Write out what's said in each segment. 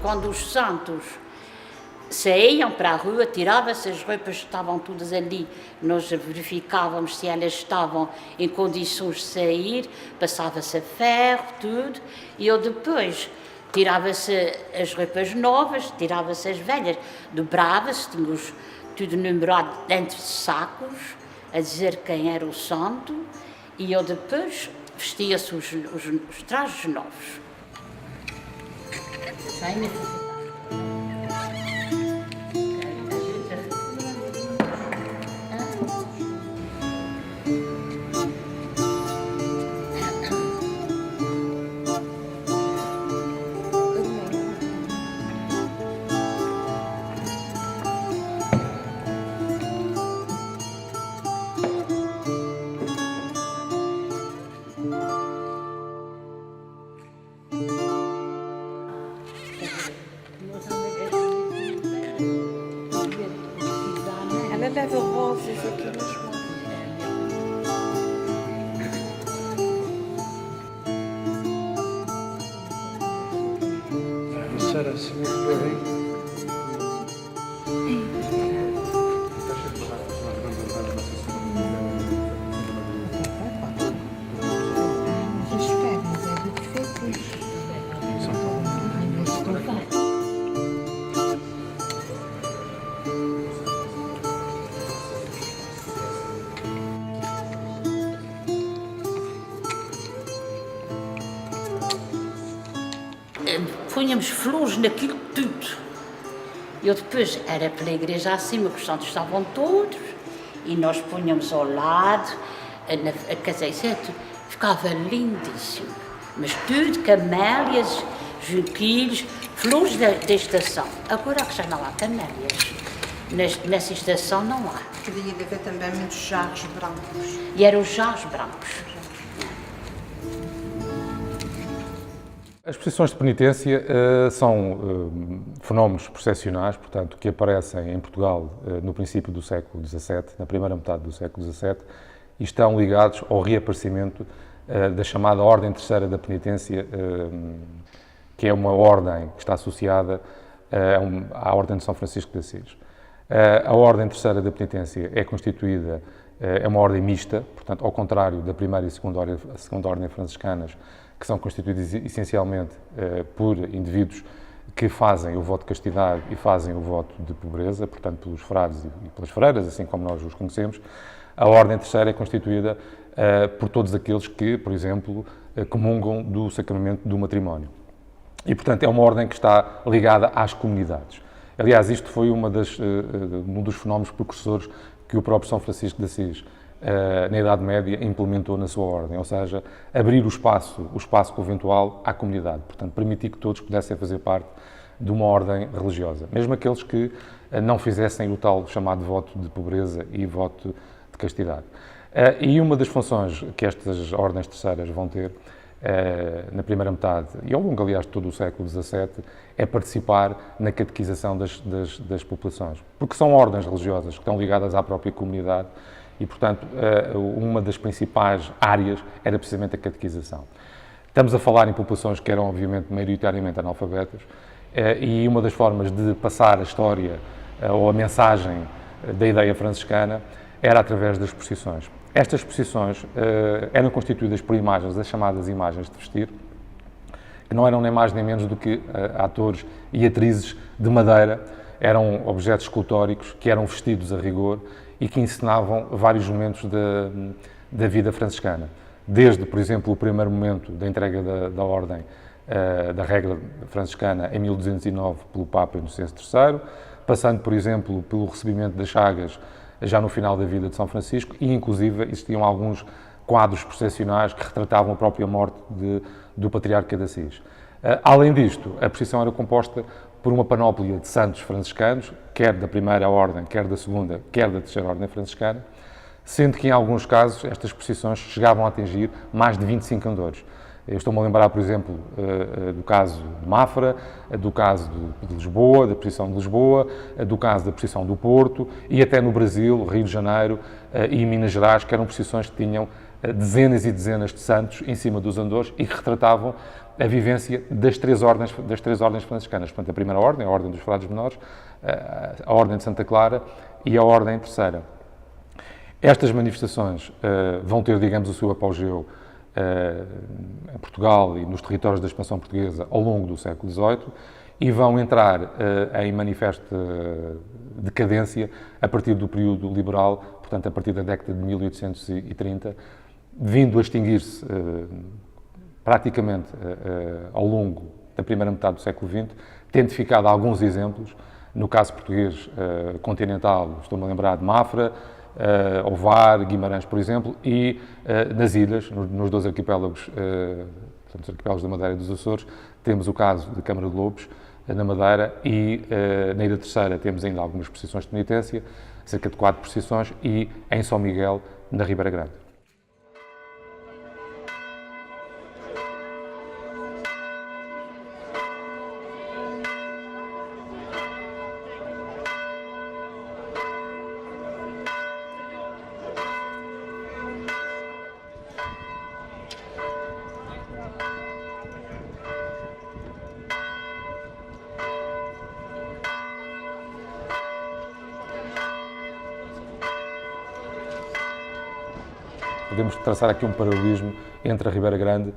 quando os santos saíam para a rua, tiravam-se as roupas, estavam todas ali, nós verificávamos se elas estavam em condições de sair, passava-se a ferro, tudo, e eu depois tirava-se as roupas novas, tirava-se as velhas, dobrava-se, tínhamos tudo numerado dentro de sacos, a dizer quem era o santo, e eu depois vestia-se os trajes novos. Ela leva rosas aqui nas mãos. Será assim muito bem? Punhamos flores naquilo tudo. Eu depois era pela igreja acima, que os santos estavam todos, e nós punhamos ao lado, a caseicete, ficava lindíssimo. Mas tudo, camélias, junquilhos, flores da estação. Agora que já não há camélias, nessa estação não há. Podia haver também muitos jarros brancos. E eram os jarros brancos. As procissões de penitência são fenómenos processionais, portanto, que aparecem em Portugal no princípio do século XVII, na primeira metade do século XVII, e estão ligados ao reaparecimento da chamada Ordem Terceira da Penitência, que é uma ordem que está associada à Ordem de São Francisco de Assis. A Ordem Terceira da Penitência é constituída, é uma ordem mista, portanto, ao contrário da primeira e segunda ordem franciscanas, que são constituídos essencialmente por indivíduos que fazem o voto de castidade e fazem o voto de pobreza, portanto, pelos frades e pelas freiras, assim como nós os conhecemos. A Ordem Terceira é constituída por todos aqueles que, por exemplo, comungam do sacramento do matrimónio. E, portanto, é uma ordem que está ligada às comunidades. Aliás, isto foi um dos fenómenos precursores que o próprio São Francisco de Assis, na Idade Média, implementou na sua ordem, ou seja, abrir o espaço conventual à comunidade, portanto, permitir que todos pudessem fazer parte de uma ordem religiosa, mesmo aqueles que não fizessem o tal chamado voto de pobreza e voto de castidade. E uma das funções que estas ordens terceiras vão ter na primeira metade, e ao longo, aliás, de todo o século XVII, é participar na catequização das populações, porque são ordens religiosas que estão ligadas à própria comunidade. E, portanto, uma das principais áreas era precisamente a catequização. Estamos a falar em populações que eram, obviamente, maioritariamente analfabetas, e uma das formas de passar a história ou a mensagem da ideia franciscana era através das procissões. Estas procissões eram constituídas por imagens, as chamadas imagens de vestir, que não eram nem mais nem menos do que atores e atrizes de madeira, eram objetos escultóricos que eram vestidos a rigor e que encenavam vários momentos da vida franciscana. Desde, por exemplo, o primeiro momento da entrega da ordem da regra franciscana em 1209 pelo Papa Inocêncio III, passando, por exemplo, pelo recebimento das chagas já no final da vida de São Francisco e, inclusive, existiam alguns quadros processionais que retratavam a própria morte do Patriarca de Assis. Além disto, a procissão era composta por uma panóplia de santos franciscanos, quer da primeira ordem, quer da segunda, quer da terceira ordem franciscana, sendo que, em alguns casos, estas procissões chegavam a atingir mais de 25 candores. Eu estou-me a lembrar, por exemplo, do caso de Mafra, do caso de Lisboa, da procissão de Lisboa, do caso da procissão do Porto, e até no Brasil, Rio de Janeiro e Minas Gerais, que eram procissões que tinham dezenas e dezenas de santos em cima dos andores e que retratavam a vivência das três ordens franciscanas. Portanto, a primeira ordem, a Ordem dos Frades Menores, a Ordem de Santa Clara e a Ordem Terceira. Estas manifestações vão ter, digamos, o seu apogeu em Portugal e nos territórios da expansão portuguesa ao longo do século XVIII e vão entrar em manifesta decadência a partir do período liberal, portanto, a partir da década de 1830, vindo a extinguir-se praticamente ao longo da primeira metade do século XX, tendo ficado alguns exemplos, no caso português continental, estou-me a lembrar de Mafra, Ovar, Guimarães, por exemplo, e nas ilhas, nos dois arquipélagos, portanto, os arquipélagos da Madeira e dos Açores, temos o caso de Câmara de Lobos, na Madeira, e na Ilha Terceira temos ainda algumas procissões de penitência, cerca de 4 procissões, e em São Miguel, na Ribeira Grande. Podemos traçar aqui um paralelismo entre a Ribeira Grande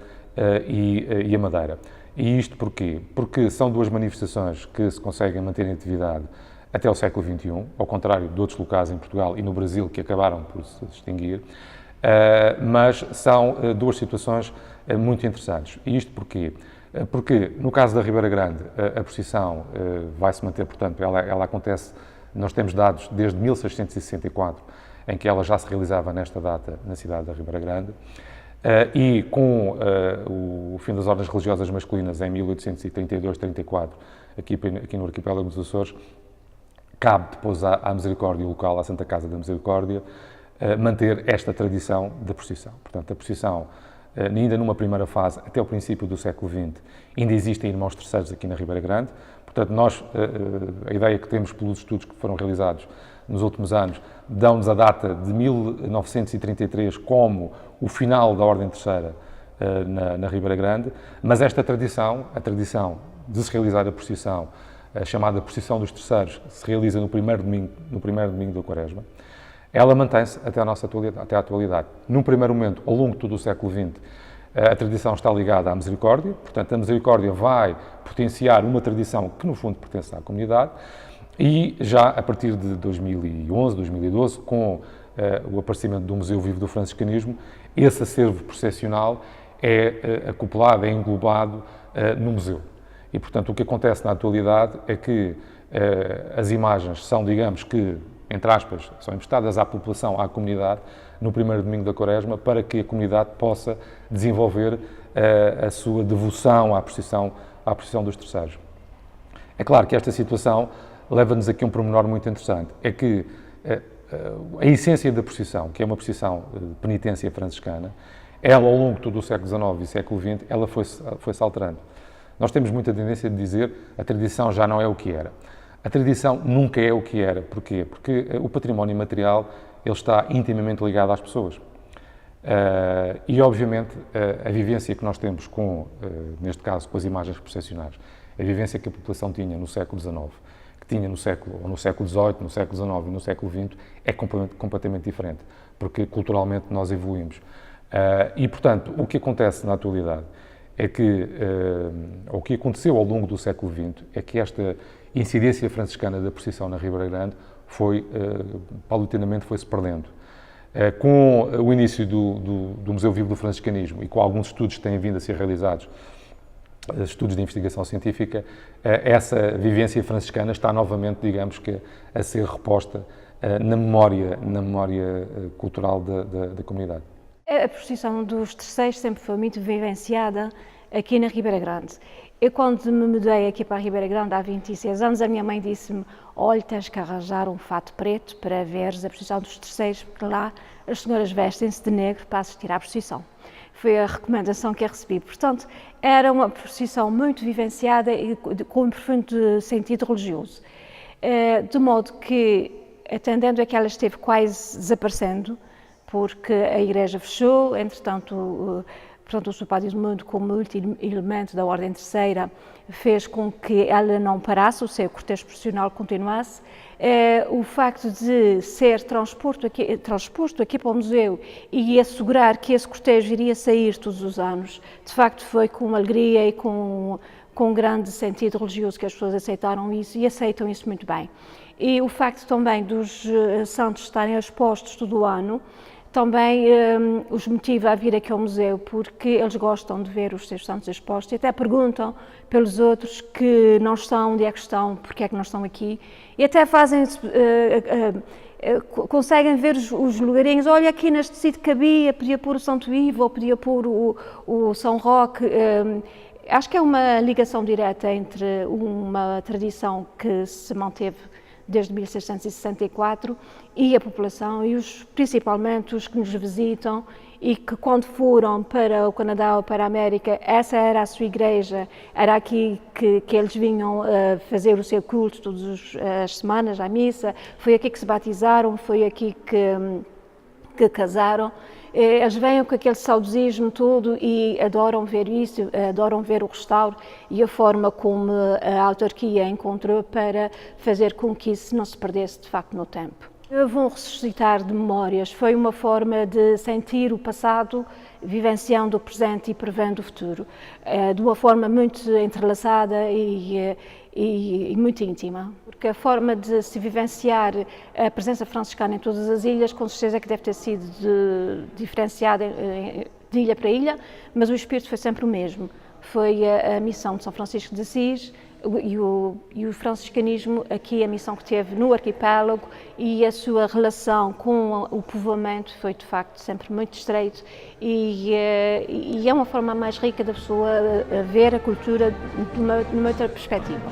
e a Madeira. E isto porquê? Porque são duas manifestações que se conseguem manter em atividade até o século XXI, ao contrário de outros locais em Portugal e no Brasil que acabaram por se extinguir, mas são duas situações muito interessantes. E isto porquê? Porque no caso da Ribeira Grande a procissão vai se manter, portanto, ela acontece, nós temos dados desde 1664, em que ela já se realizava nesta data na cidade da Ribeira Grande, e com o fim das ordens religiosas masculinas em 1832-34, aqui no arquipélago dos Açores, cabe depois à Misericórdia local, à Santa Casa da Misericórdia, manter esta tradição da procissão. Portanto, a procissão, ainda numa primeira fase, até o princípio do século XX, ainda existem irmãos terceiros aqui na Ribeira Grande. Portanto, nós, a ideia que temos pelos estudos que foram realizados nos últimos anos, dão-nos a data de 1933 como o final da Ordem Terceira na Ribeira Grande, mas esta tradição, a tradição de se realizar a procissão, a chamada procissão dos terceiros, se realiza no primeiro domingo da Quaresma, ela mantém-se até à atualidade. Num primeiro momento, ao longo de todo o século XX, a tradição está ligada à Misericórdia, portanto, a Misericórdia vai potenciar uma tradição que, no fundo, pertence à comunidade, e já a partir de 2011, 2012, com o aparecimento do Museu Vivo do Franciscanismo, esse acervo processional é acoplado, é englobado no museu. E, portanto, o que acontece na atualidade é que as imagens são, digamos que, entre aspas, são emprestadas à população, à comunidade, no primeiro domingo da Quaresma, para que a comunidade possa desenvolver a sua devoção à procissão dos terceiros. É claro que esta situação leva-nos aqui a um pormenor muito interessante, é que a essência da procissão, que é uma procissão de penitência franciscana, ela, ao longo de todo o século XIX e século XX, ela foi-se alterando. Nós temos muita tendência de dizer a tradição já não é o que era. A tradição nunca é o que era. Porquê? Porque o património imaterial ele está intimamente ligado às pessoas. E, obviamente, a vivência que nós temos neste caso, com as imagens processionais, a vivência que a população tinha no século XIX, que tinha no século XVIII, no século XIX e no século XX, é completamente diferente, porque culturalmente nós evoluímos. E, portanto, o que acontece na atualidade é que, o que aconteceu ao longo do século XX, é que esta incidência franciscana da procissão na Ribeira Grande paulatinamente foi-se perdendo. Com o início do Museu Vivo do Franciscanismo e com alguns estudos que têm vindo a ser realizados, estudos de investigação científica, essa vivência franciscana está novamente, digamos que, a ser reposta na memória cultural da comunidade. A procissão dos terceiros sempre foi muito vivenciada aqui na Ribeira Grande. Eu, quando me mudei aqui para a Ribeira Grande há 26 anos, a minha mãe disse-me: olha, tens que arranjar um fato preto para veres a procissão dos terceiros, porque lá as senhoras vestem-se de negro para assistir à procissão. Foi a recomendação que eu recebi. Portanto, era uma procissão muito vivenciada e com um profundo sentido religioso. De modo que, atendendo a que ela esteve quase desaparecendo, porque a igreja fechou, entretanto, portanto, o Seu Padre Edmundo, como multi-elemento da Ordem Terceira, fez com que ela não parasse, o seu cortejo processional continuasse. O facto de ser transposto aqui para o museu e assegurar que esse cortejo iria sair todos os anos, de facto foi com alegria e com um grande sentido religioso que as pessoas aceitaram isso e aceitam isso muito bem. E o facto também dos santos estarem expostos todo o ano, também os motiva a vir aqui ao museu, porque eles gostam de ver os seus santos expostos e até perguntam pelos outros que não estão, onde é que estão, porque é que não estão aqui, e até fazem, conseguem ver os lugarinhos, olha aqui neste sítio cabia, podia pôr o Santo Ivo, ou podia pôr o São Roque. Acho que é uma ligação direta entre uma tradição que se manteve desde 1664 e a população e principalmente os que nos visitam e que quando foram para o Canadá ou para a América, essa era a sua igreja, era aqui que eles vinham fazer o seu culto todas as semanas, à missa, foi aqui que se batizaram, foi aqui que casaram. Eles vêm com aquele saudosismo todo e adoram ver isso, adoram ver o restauro e a forma como a autarquia encontrou para fazer com que isso não se perdesse de facto no tempo. Houve um ressuscitar de memórias, foi uma forma de sentir o passado, vivenciando o presente e prevendo o futuro, de uma forma muito entrelaçada e muito íntima. Porque a forma de se vivenciar a presença franciscana em todas as ilhas, com certeza que deve ter sido diferenciada de ilha para ilha, mas o espírito foi sempre o mesmo. Foi a missão de São Francisco de Assis e o franciscanismo, aqui a missão que teve no arquipélago e a sua relação com o povoamento foi de facto sempre muito estreito e é uma forma mais rica da pessoa ver a cultura numa outra perspectiva.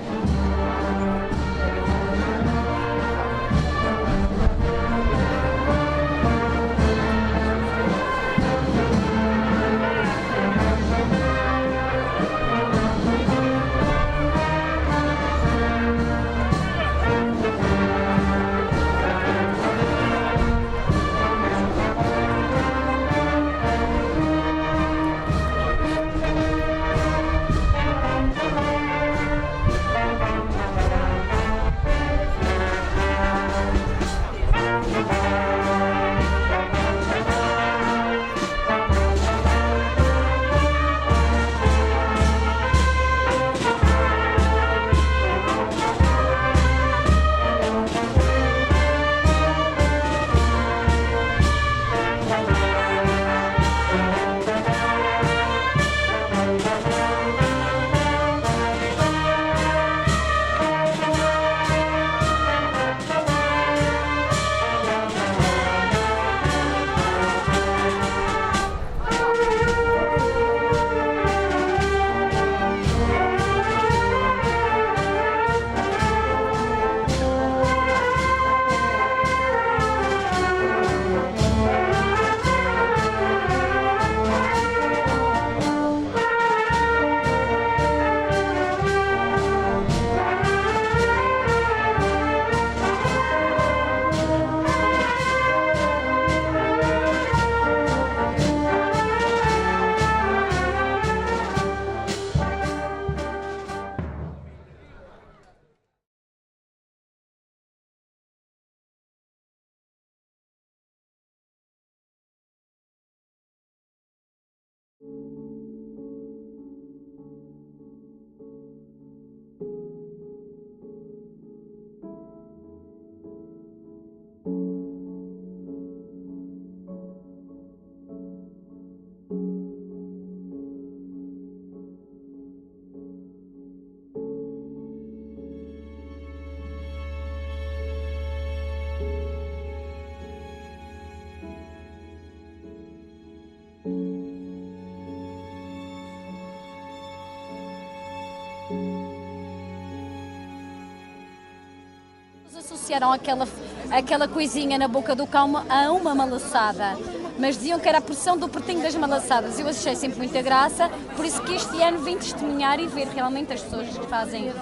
Associaram aquela coisinha na boca do cão a uma malaçada, mas diziam que era a pressão do pertinho das malaçadas. Eu achei sempre muita graça, por isso que este ano vim testemunhar e ver realmente as pessoas que fazem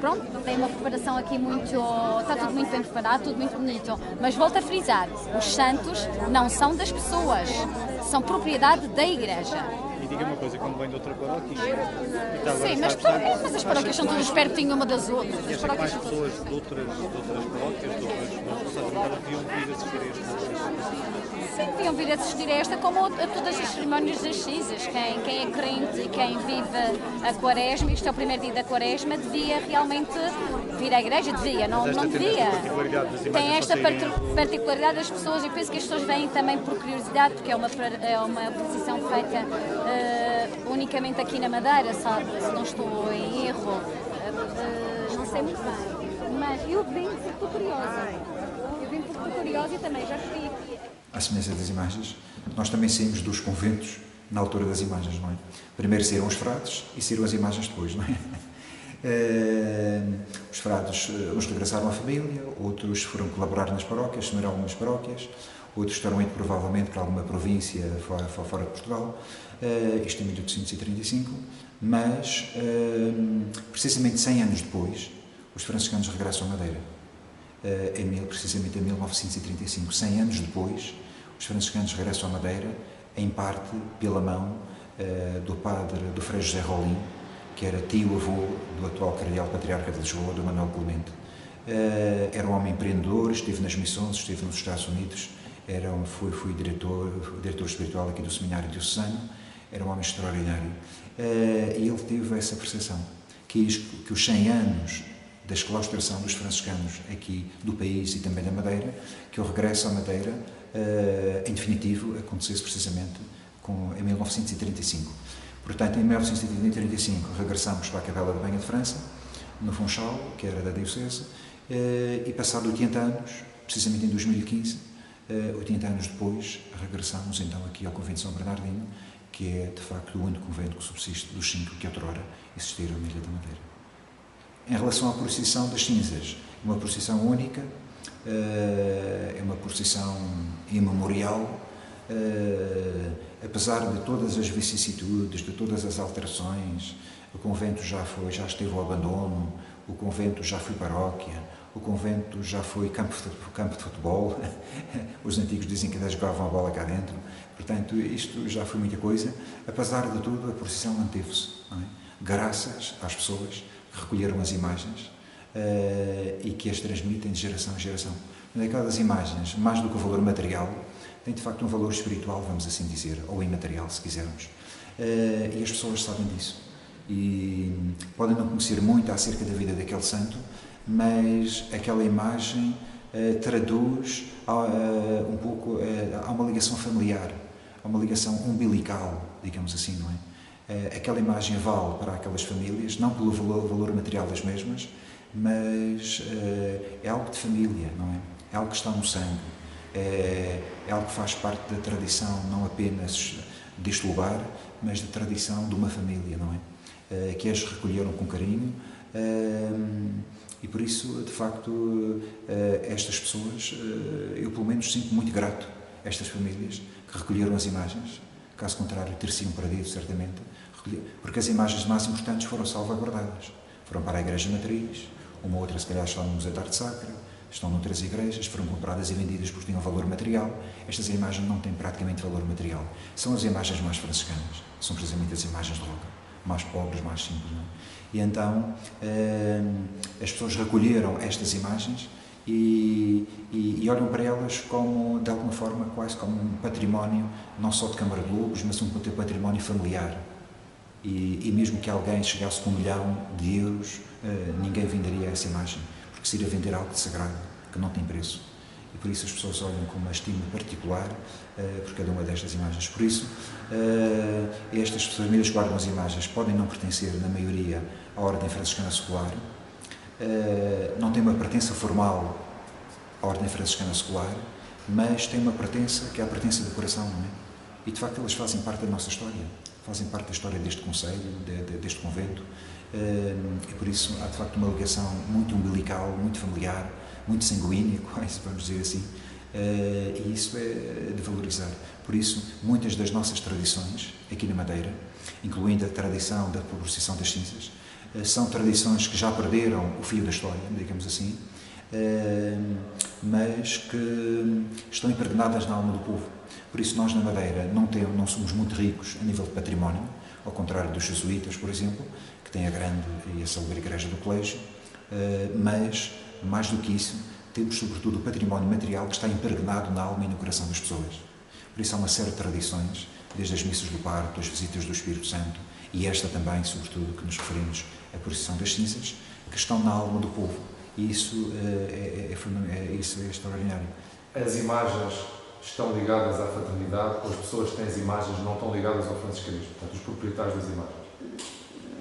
pronto, tem uma preparação aqui muito, está tudo muito bem preparado, tudo muito bonito. Mas volto a frisar, os santos não são das pessoas, são propriedade da Igreja. E diga uma coisa, quando vem de outra paróquia... Sim, mas as paróquias são todas pertinho uma das outras. As Mais paróquias são todas... pessoas de outras paróquias, de outras responsáveis, deviam vir assistir a este. Sim, deviam vir assistir a esta como a todas as cerimónias das cinzas. Quem é crente e quem vive a Quaresma, isto é o primeiro dia da Quaresma, devia realmente vir à igreja, não devia. Tem esta particularidade das pessoas, e penso que as pessoas vêm também por curiosidade, porque é uma procissão feita unicamente aqui na Madeira, sabe? Se não estou em erro, não sei muito bem, mas eu vim porque estou curiosa. Eu vim porque estou curiosa e também já fui aqui. À semelhança das imagens, nós também saímos dos conventos na altura das imagens, não é? Primeiro saíram os frades e saíram as imagens depois, não é? Os frades, uns regressaram à família, outros foram colaborar nas paróquias, assumiram algumas paróquias, outros estarão muito provavelmente para alguma província fora de Portugal, isto em 1835, mas precisamente 100 anos depois, os franciscanos regressam à Madeira. Precisamente em 1935, 100 anos depois, os franciscanos regressam à Madeira, em parte pela mão do Frei José Rolim, que era tio-avô do atual cardeal patriarca de Lisboa, do Manuel Clemente. Era um homem empreendedor, esteve nas missões, esteve nos Estados Unidos, foi diretor espiritual aqui do Seminário Diocesano, era um homem extraordinário. E ele teve essa percepção, que os 100 anos da exclaustração dos franciscanos aqui do país e também da Madeira, que o regresso à Madeira, em definitivo, acontecesse precisamente em 1935. Portanto, em 1935 regressamos para a Capela da Banha de França, no Funchal, que era da Diocese, e passado 80 anos, precisamente em 2015, 80 anos depois, regressamos então aqui ao Convento de São Bernardino, que é de facto o único convento que subsiste dos 5 que outrora existiram na Ilha da Madeira. Em relação à procissão das cinzas, é uma procissão única, é uma procissão imemorial, apesar de todas as vicissitudes, de todas as alterações. O convento já esteve ao abandono, o convento já foi paróquia, o convento já foi campo de futebol, os antigos dizem que ainda jogavam a bola cá dentro, portanto isto já foi muita coisa. Apesar de tudo, a procissão manteve-se, não é? Graças às pessoas que recolheram as imagens e que as transmitem de geração em geração. Aquelas imagens, mais do que o valor material, têm de facto um valor espiritual, vamos assim dizer, ou imaterial, se quisermos. E as pessoas sabem disso. E podem não conhecer muito acerca da vida daquele santo, mas aquela imagem traduz um pouco, há uma ligação familiar, há uma ligação umbilical, digamos assim, não é? Aquela imagem vale para aquelas famílias, não pelo valor material das mesmas, mas é algo de família, não é? É algo que está no sangue, é algo que faz parte da tradição, não apenas deste lugar, mas da tradição de uma família, não é? Que as recolheram com carinho e por isso, de facto, estas pessoas, eu pelo menos sinto muito grato a estas famílias que recolheram as imagens. Caso contrário, ter-se-iam perdido, certamente, porque as imagens mais importantes foram salvaguardadas. Foram para a Igreja Matriz, uma outra, se calhar, está no Museu de Arte Sacra, estão noutras igrejas, foram compradas e vendidas porque tinham valor material. Estas imagens não têm praticamente valor material. São as imagens mais franciscanas, são precisamente as imagens de roca, mais pobres, mais simples. Não é? E então, as pessoas recolheram estas imagens e olham para elas como, de alguma forma, quase como um património, não só de Câmara de Lobos, mas um património familiar. E mesmo que alguém chegasse com 1 milhão de euros, ninguém venderia essa imagem, porque seria vender algo de sagrado, que não tem preço. E por isso as pessoas olham com uma estima particular por cada uma destas imagens. Por isso, estas famílias que guardam as imagens podem não pertencer, na maioria, à Ordem Franciscana Secular, não têm uma pertença formal à Ordem Franciscana Secular, mas têm uma pertença que é a pertença do coração, não é? E de facto elas fazem parte da nossa história, fazem parte da história deste concelho, deste convento, e por isso há de facto uma ligação muito umbilical, muito familiar, muito sanguínea, quase, vamos dizer assim, e isso é de valorizar. Por isso, muitas das nossas tradições aqui na Madeira, incluindo a tradição da procissão das cinzas, são tradições que já perderam o fio da história, digamos assim, mas que estão impregnadas na alma do povo. Por isso nós na Madeira não somos muito ricos a nível de património, ao contrário dos jesuítas, por exemplo, que têm a grande e a célebre igreja do colégio, mas, mais do que isso, temos sobretudo o património material que está impregnado na alma e no coração das pessoas. Por isso há uma série de tradições, desde as missas do parto, as visitas do Espírito Santo, e esta também, sobretudo, que nos referimos à procissão das cinzas, que estão na alma do povo. E isso isso é extraordinário. As imagens estão ligadas à fraternidade, ou as pessoas que têm as imagens não estão ligadas ao franciscanismo, portanto, os proprietários das imagens?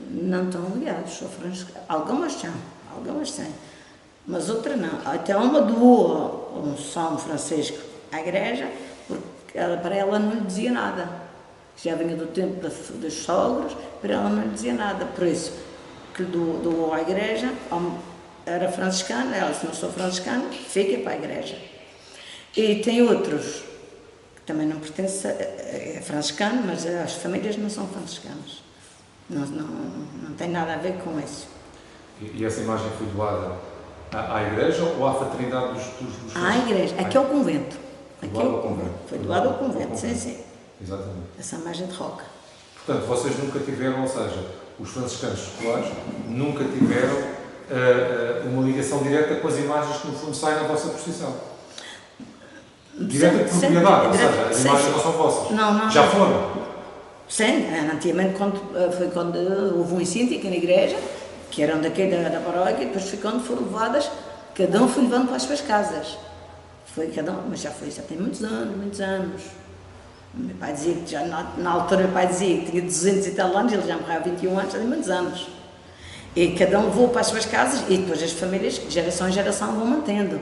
Não estão ligados ao franciscanismo. Algumas têm, mas outras não. Até uma doou um São Francisco à igreja, porque para ela não lhe dizia nada. Já vinha do tempo dos sogros, para ela não lhe dizia nada. Por isso, que doou à igreja, era franciscana, ela disse, não sou franciscana, fica para a igreja. E tem outros, que também não pertencem, é franciscano, mas as famílias não são franciscanas. Não tem nada a ver com isso. E essa imagem foi doada à igreja ou à fraternidade dos à igreja, aqui é o convento. Doado ao convento. Foi doado ao convento, sim. Exatamente. Essa imagem de roca. Portanto, vocês nunca tiveram, ou seja, os franciscanos seculares nunca tiveram uma ligação direta com as imagens que no fundo saem na vossa procissão. Direta de propriedade, ou seja, as imagens não são vossas. Não. Já foram? Sim, antigamente foi quando houve um incêndio aqui na igreja, que eram daqui da paróquia, e depois foram levadas, cada um foi levando para as suas casas. Foi cada um, mas já tem muitos anos. Meu pai dizia que já na altura meu pai dizia que tinha 200 e tal anos, ele já morreu há 21 anos, já tem muitos anos. E cada um levou para as suas casas e depois as famílias, de geração em geração, vão mantendo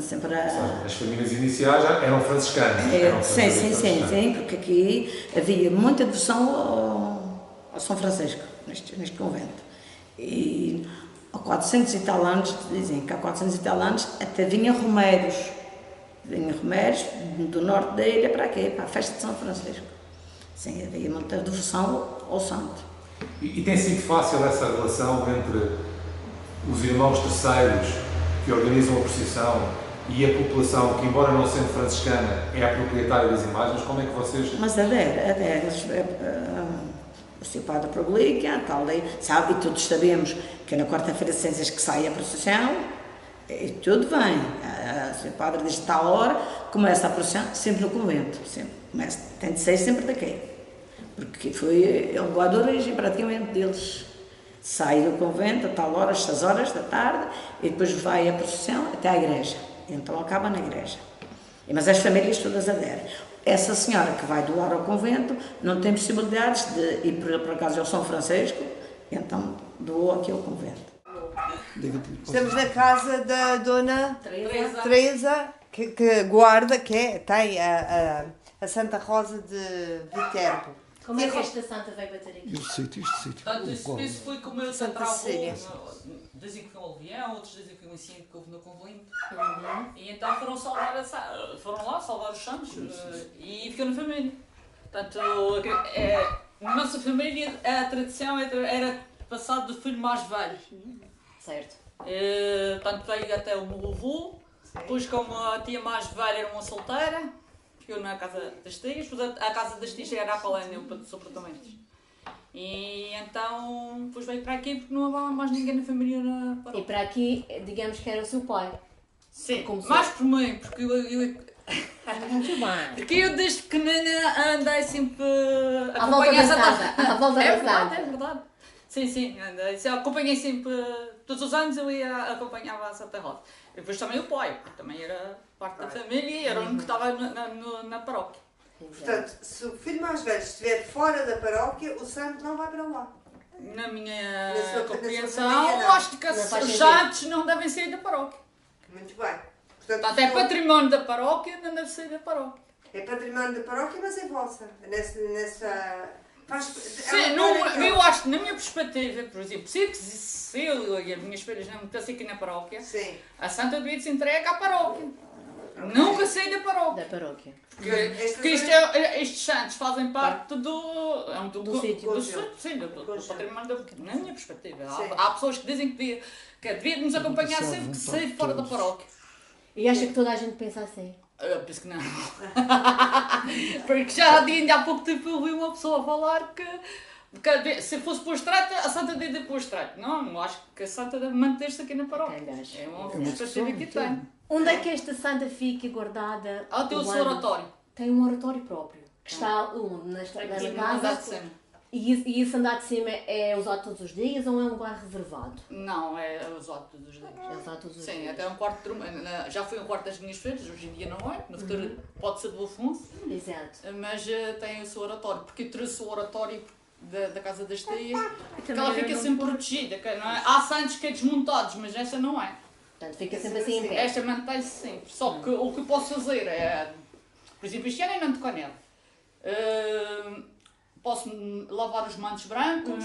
sempre As famílias iniciais já eram franciscanas. Sim, porque aqui havia muita devoção ao São Francisco, neste convento. E há 400 e tal anos, dizem que há 400 e tal anos, até vinha romeiros do norte da ilha para aqui, para a festa de São Francisco. Sim, havia muita devoção ao santo. E tem sido fácil essa relação entre os irmãos terceiros que organizam a procissão e a população que, embora não sendo franciscana, é a proprietária das imagens? Como é que vocês... Mas adere. O seu padre publica, tal, sabe, e todos sabemos que é na quarta-feira de cinzas que sai a procissão, e tudo bem. O seu padre diz tal hora, começa a procissão sempre no convento, tem de ser sempre daqui, porque é o lugar de origem praticamente deles. Sai do convento a tal hora, às 6 horas da tarde, e depois vai a procissão até à igreja, então acaba na igreja. Mas as famílias todas aderem. Essa senhora que vai doar ao convento não tem possibilidades de ir por acaso ao São Francisco, então doou aqui ao convento. Estamos na casa da Dona Teresa, que guarda, tem a Santa Rosa de Viterbo. Como é que esta santa veio bater aqui? Este sítio. Isso foi como eu Santa Cecília. Dizem que foi um levião, outros dizem que foi um incêndio que houve no convento. E então foram lá salvar os santos e ficou na família. Portanto, na nossa família a tradição era passar do filho mais velho. Certo. Portanto, veio até o meu avô, depois como a tia mais velha era uma solteira, ficou na casa das tias, a casa das tias era para além dos apartamentos. E então, depois veio para aqui porque não havia mais ninguém na família na paróquia. E para aqui, digamos que era o seu pai? Sim, mais por mim, porque Muito bem. porque eu desde pequenina andei sempre À volta da Santa casa. À volta da casa. É verdade. Sim, andei. Acompanhei sempre, todos os anos eu acompanhava a Santa Rosa. E depois também o pai, porque também era parte da família e era o único que estava na paróquia. Portanto, se o filho mais velho estiver fora da paróquia, o santo não vai para lá. Na minha sua compreensão, família, não. acho que os santos não devem sair da paróquia. Muito bem. Portanto, é património da paróquia, não deve sair da paróquia. É património da paróquia, mas é vossa. Sim, eu acho que na minha perspectiva, por exemplo, se eu e as minhas filhas não me aqui na paróquia, sim, a santa devia se entrega à paróquia. Nunca saí da paróquia. Da paróquia. Porque estes santos fazem parte do sítio. Sim, do património, na minha perspectiva. Há pessoas que dizem que devia nos acompanhar sempre que sair fora da paróquia. E acha que toda a gente pensa assim? Eu penso que não. Porque já há pouco tempo eu ouvi uma pessoa falar que se fosse para o extrato, a santa devia ir para o extrato. Não acho que a santa deve manter-se aqui na paróquia. É uma perspectiva que tem. Onde é que esta santa fica guardada? Tem o seu oratório. Tem um oratório próprio. Que está onde? Na casa? De cima. E esse andar de cima é usado todos os dias ou é um lugar reservado? Não, é usado todos os dias. É usado todos os dias. Sim, até um quarto de já foi um quarto das minhas feiras, hoje em dia não é. No futuro pode ser do Afonso. Exato. Mas tem o seu oratório, porque eu trouxe o oratório da Casa das Teias, porque ela fica sempre protegida. Não é? Há santos que é desmontados, mas esta não é. Portanto, fica sempre assim em pé. Esta mantém-se sempre. Só que o que eu posso fazer é, por exemplo, este ano é não tocar nela. Posso lavar os mantos brancos,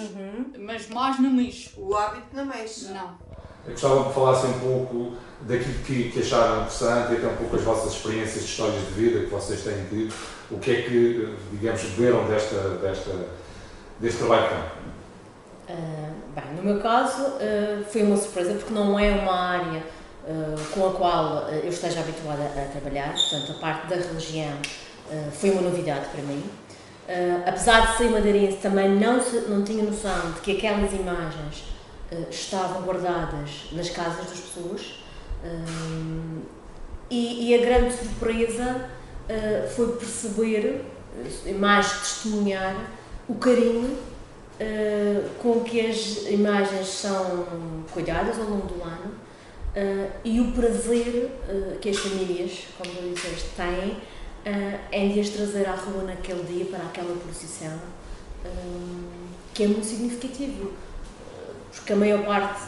mas mais não mexo. O hábito não mexe. Não. Eu gostava que falassem um pouco daquilo que acharam interessante e até um pouco as vossas experiências de histórias de vida que vocês têm tido. O que é que, digamos, beberam deste trabalho que têm? Bem, no meu caso foi uma surpresa porque não é uma área com a qual eu esteja habituada a trabalhar, portanto a parte da religião foi uma novidade para mim. Apesar de ser madeirense, também não tinha noção de que aquelas imagens estavam guardadas nas casas das pessoas e a grande surpresa foi perceber, mais testemunhar, o carinho com que as imagens são cuidadas ao longo do ano e o prazer que as famílias, como tu disseste, têm em de as trazer à rua naquele dia para aquela procissão, que é muito significativo, porque a maior parte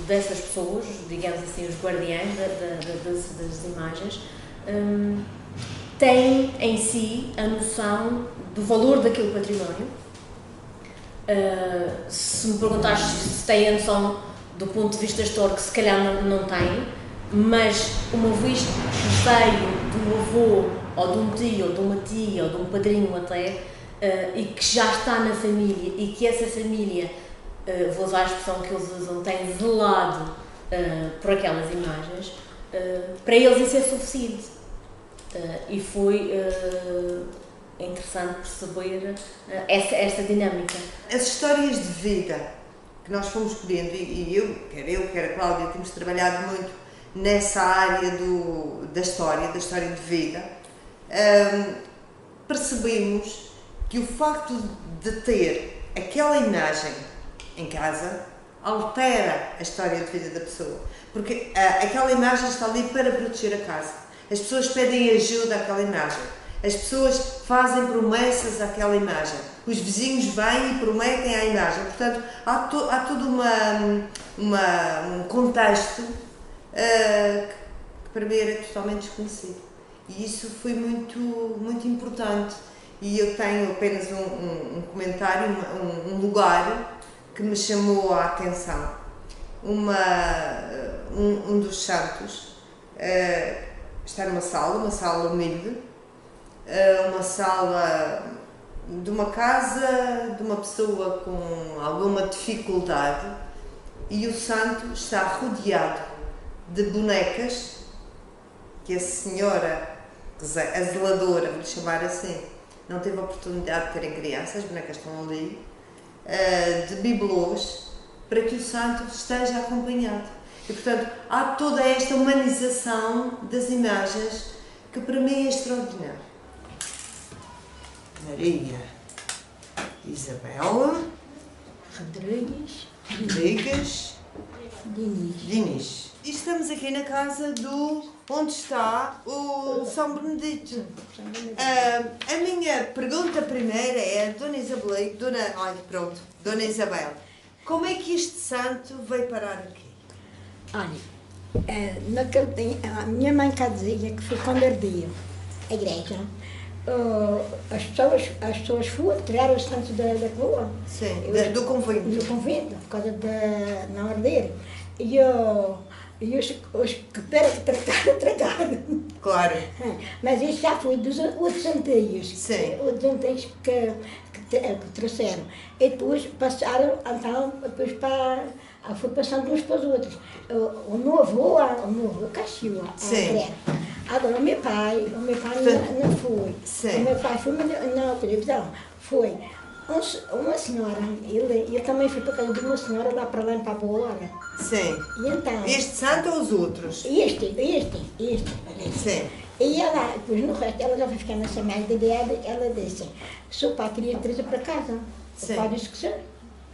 dessas pessoas, digamos assim, os guardiães das imagens, têm em si a noção do valor daquele património. Se me perguntares se têm a noção do ponto de vista histórico, se calhar não têm, mas uma vez que veio de um avô, ou de um tio, ou de uma tia, ou de um padrinho até, e que já está na família, e que essa família, vou usar a expressão que eles usam, tem zelado por aquelas imagens, para eles isso é suficiente. E foi interessante perceber esta dinâmica. As histórias de vida que nós fomos escolhendo, e quer a Cláudia, temos trabalhado muito nessa área da história de vida, percebemos que o facto de ter aquela imagem em casa altera a história de vida da pessoa, porque aquela imagem está ali para proteger a casa. As pessoas pedem ajuda àquela imagem, as pessoas fazem promessas àquela imagem, os vizinhos vêm e prometem à imagem. Portanto, há todo um contexto que para mim era totalmente desconhecido. E isso foi muito, muito importante. E eu tenho apenas um comentário, um lugar que me chamou a atenção. Um dos santos está numa sala humilde, uma sala de uma casa de uma pessoa com alguma dificuldade, e o santo está rodeado de bonecas que a senhora, a zeladora, vou chamar assim, não teve a oportunidade de terem crianças, as bonecas estão ali, de bibelôs, para que o santo esteja acompanhado. E, portanto, há toda esta humanização das imagens que para mim é extraordinário. Maria Isabel Rodrigues Diniz. E estamos aqui na casa onde está o São Benedito. A minha pergunta primeira é, Dona Isabel, como é que este santo veio parar aqui? Olha, a minha mãe cá dizia que foi quando ardia a igreja. As pessoas foram, tiraram o santo da rua. Sim, do convento. Do convento, por causa de não arder. E E os que tragaram. Claro. Mas isso já foi dos outros anteios. Sim. Outros anteios que trouxeram. E depois passaram, então, depois foi passando uns para os outros. O meu avô cachorro, agora o meu pai não foi. Sim. O meu pai foi na televisão. Foi uma senhora, ele também foi para casa de uma senhora lá para a Boa. Sim. E então, Este santo ou os outros? Este. Sim. E ela, depois no resto, ela já foi ficar nessa merda dela, ela disse, se o pai queria trazer para casa, Sim. o pai disse que sim.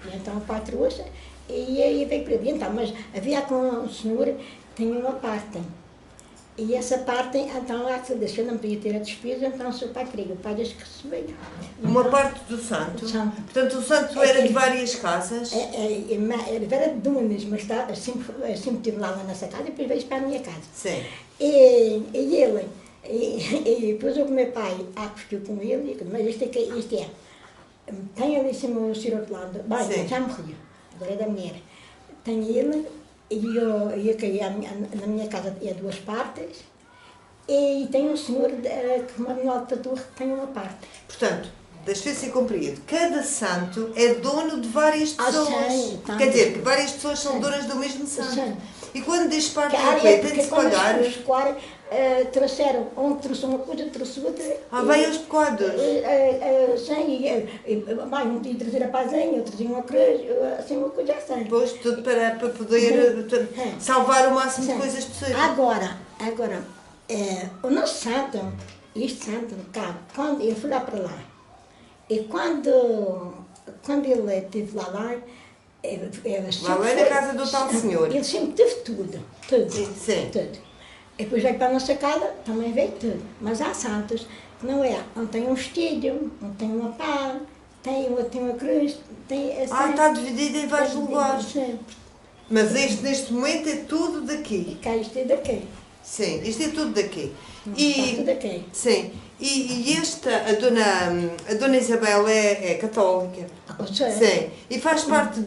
E então o pai trouxe, e aí veio para ele. Então, mas havia com o senhor, tinha uma parte. E essa parte, então, ela disse, eu não podia ter a despesa, então o seu pai queria, o pai disse que recebeu. Uma parte do santo? Santo. Portanto, o santo era de várias casas? Ele era de dunas, mas sempre estive lá nessa casa e depois veio para a minha casa. Sim. E depois o meu pai discutiu com ele, mas isto é, tem ali em cima o Sr. Orlando, bem, já morreu, agora é da mulher. Tem ele, e eu caí na minha casa, é duas partes, e tem um senhor que mora no Alto da Torre, que tem uma parte. Portanto, deixa eu ser compreendo, cada santo é dono de várias pessoas. Sim, quer dizer, que várias pessoas são donas do mesmo santo. Sim. E quando diz parte Claro, do quê? Tem de se pagar? Os pecuários trouxeram, um trouxe uma coisa, trouxe outra. Vêm os pecuários? Sim, um tinha trazer a pazinha, outro tinha uma cruz, assim, uma coisa assim. Pois, tudo para poder salvar o máximo de coisas possíveis. Agora, o nosso santo, este santo, quando eu fui lá para lá, e quando ele esteve lá, lá é na casa do tal senhor. Ele sempre teve tudo. Sim. Tudo. E depois veio para a nossa casa, também veio tudo. Mas há santos que não é. Um tem um estídio, um tem uma pá, tem uma cruz, tem assim. Está dividido em vários lugares. Sim. Mas este, neste momento, é tudo daqui. Isto é daqui. Sim, isto é tudo daqui. Está tudo daqui. Sim. E esta, a Dona Isabel é católica? Sim. E faz parte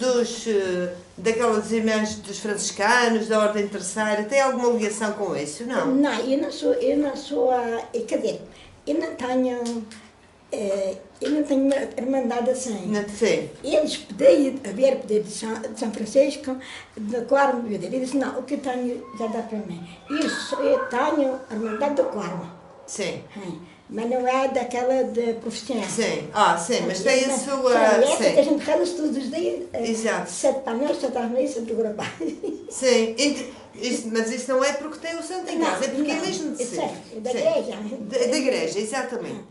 daquelas irmãs dos franciscanos, da Ordem Terceira, tem alguma ligação com isso, não? Não, eu não sou quer dizer, eu não tenho irmandade assim. Sim. Eles vieram pedir de São Francisco, do Carmo, e ele disse, não, o que eu tenho já dá para mim. Eu tenho a irmandade do Carmo. Sim. Mas não é daquela de profissão. Sim, sim, mas tem a sua... Sim, que a gente reza todos os dias. Exato. 7 para nós, 7 às meia, 7 para Sim, mas isso não é porque tem o santo em casa, é porque é mesmo de ser. É da igreja. Da igreja, exatamente.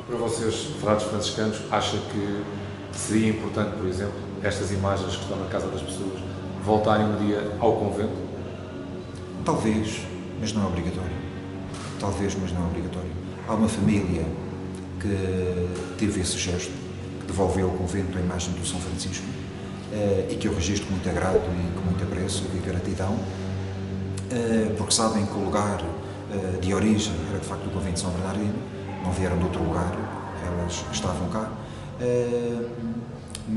Para vocês, frades franciscanos, acha que seria importante, por exemplo, estas imagens que estão na casa das pessoas voltarem um dia ao convento? Talvez, mas não é obrigatório. Talvez, mas não é obrigatório. Há uma família que teve esse gesto, que devolveu ao convento a imagem do São Francisco e que eu registro com muito agrado e com muito apreço e gratidão, porque sabem que o lugar de origem era de facto o convento de São Bernardino, não vieram de outro lugar, elas estavam cá.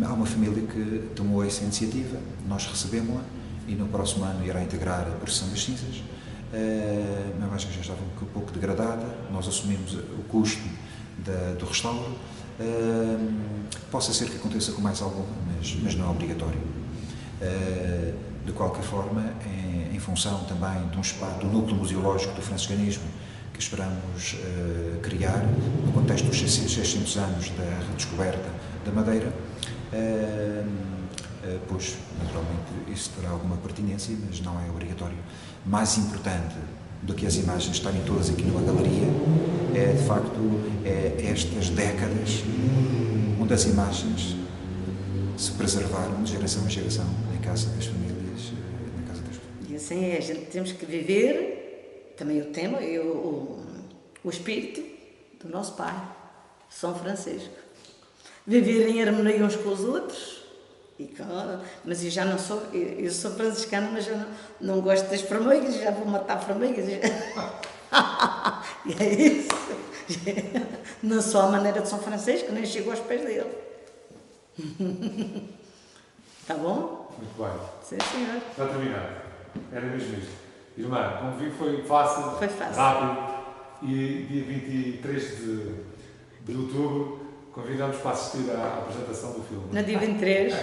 Há uma família que tomou essa iniciativa, nós recebemos-la e no próximo ano irá integrar a procissão das cinzas. A imagem já estava um pouco degradada, nós assumimos o custo do restauro. Possa ser que aconteça com mais alguma, mas não é obrigatório. De qualquer forma, em função também do núcleo museológico do franciscanismo que esperamos criar no contexto dos 600 anos da redescoberta da Madeira, pois naturalmente isso terá alguma pertinência, mas não é obrigatório. Mais importante do que as imagens estarem todas aqui numa galeria é de facto estas décadas onde as imagens se preservaram de geração em geração em casa das famílias, na casa das famílias. E assim a gente temos que viver também o tema, o espírito do nosso Pai, São Francisco. Viver em harmonia uns com os outros Mas eu já não sou, eu sou franciscana, mas eu não gosto das formigas, já vou matar formigas. E é isso. Não sou a maneira de São Francisco, nem chego aos pés dele. Está bom? Muito bem. Sim, senhor. Está terminado. Era mesmo isto. Irmã, como vi, foi fácil, rápido, e dia 23 de outubro convidamos para assistir à apresentação do filme. No dia 23.